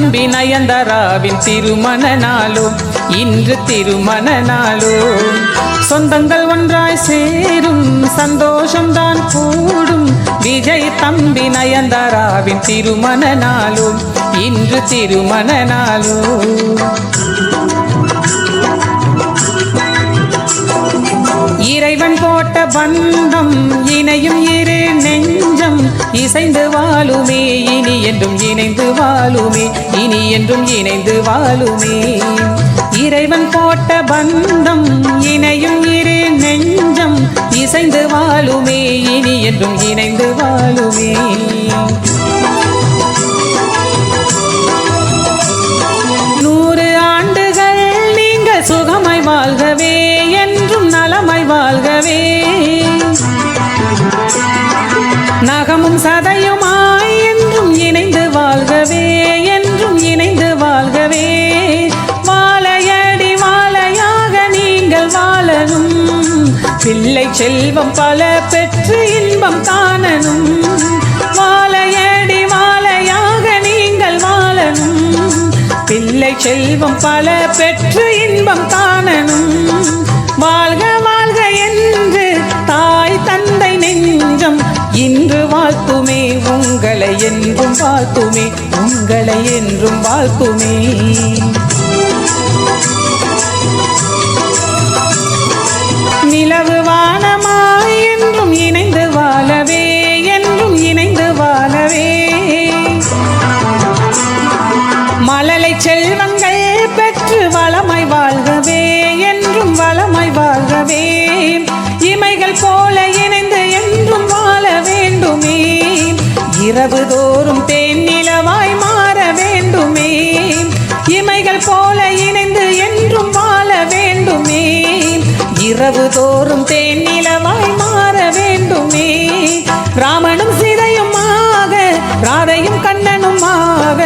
தம்பி நயன்தாராவின் திருமண நாளோ இன்று திருமண நாளோ. சொந்தங்கள் ஒன்றாய் சேரும் சந்தோஷம்தான் கூடும். விஜய் தம்பி நயன்தாராவின் திருமண நாளோ இன்று திருமண நாளோ. இறைவன் போட்ட பந்தம் இணையும் இரு நெஞ்சம் இசைந்து வாழுமே இனி என்றும் இணைந்து வாழுமே இனி என்றும் இணைந்து வாழுமே. இறைவன் போட்ட பந்தம் இணையும் இரு நெஞ்சம் இசைந்து வாழுமே இனி என்றும் இணைந்து வாழுமே. 100 ஆண்டுகள் நீங்கள் சுகமாய் வாழ்கவே என்றும் நலமாய் வாழ்கவே. நகமும் சதையுமாய் என்றும் இணைந்து வாழ்கவே என்றும் இணைந்து வாழ்கவே. வாழையடி வாழையாக நீங்கள் வாழணும். பிள்ளை செல்வம் பல பெற்று இன்பம் காணணும். வாழையடி வாழையாக நீங்கள் வாழணும். பிள்ளை செல்வம் பல பெற்று இன்பம் காணணும். வாழ்க வாழ்க என்று தாய் தந்தை நெஞ்சம் இன்று வாழ்த்துமே. உங்களை என்றும் வாழ்த்துமே உங்களை என்றும் வாழ்த்துமே. நிலவு வானமாய் என்றும் இணைந்து வாழவே என்றும் இணைந்து வாழவே. மழலை செல்வங்கள் பெற்று வளமாய் வாழ்கவே என்றும் வளமாய் வாழ்கவே. இமைகள் போல இணைந்து என்றும் வாழ வேண்டுமே. இரவு தோறும் தேன் நிலவாய் மாற வேண்டுமே. இமைகள் போல இணைந்து என்றும் வாழ வேண்டுமே. இரவு தோறும் தேன் நிலவாய் மாற வேண்டுமே. ராமனும் சீதையுமாக ராதையும் கண்ணனுமாக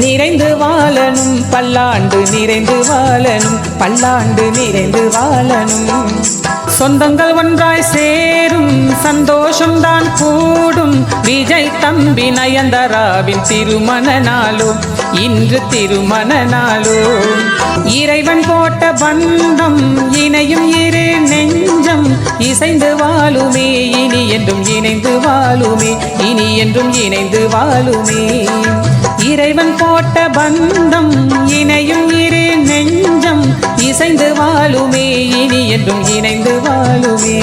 நிறைந்து வாழணும். பல்லாண்டு நிறைந்து வாழணும் பல்லாண்டு நிறைந்து வாழணும். சொந்தங்கள் ஒன்றாய் சேரும் சந்தோஷம்தான் கூடும். விஜய் தம்பி நயன்தாராவின் திருமண நாளோ இன்று திருமண நாளோ. இறைவன் போட்ட பந்தம் இணையும் இரு நெஞ்சம் இசைந்து வாழுமே இனி என்றும் இணைந்து வாழுமே இனி என்றும் இணைந்து வாழுமே. இறைவன் போட்ட பந்தம் இணையும் இரு நெஞ்சம் இசைந்து வாழுமே இனி என்றும் இணைந்து வாழுமே.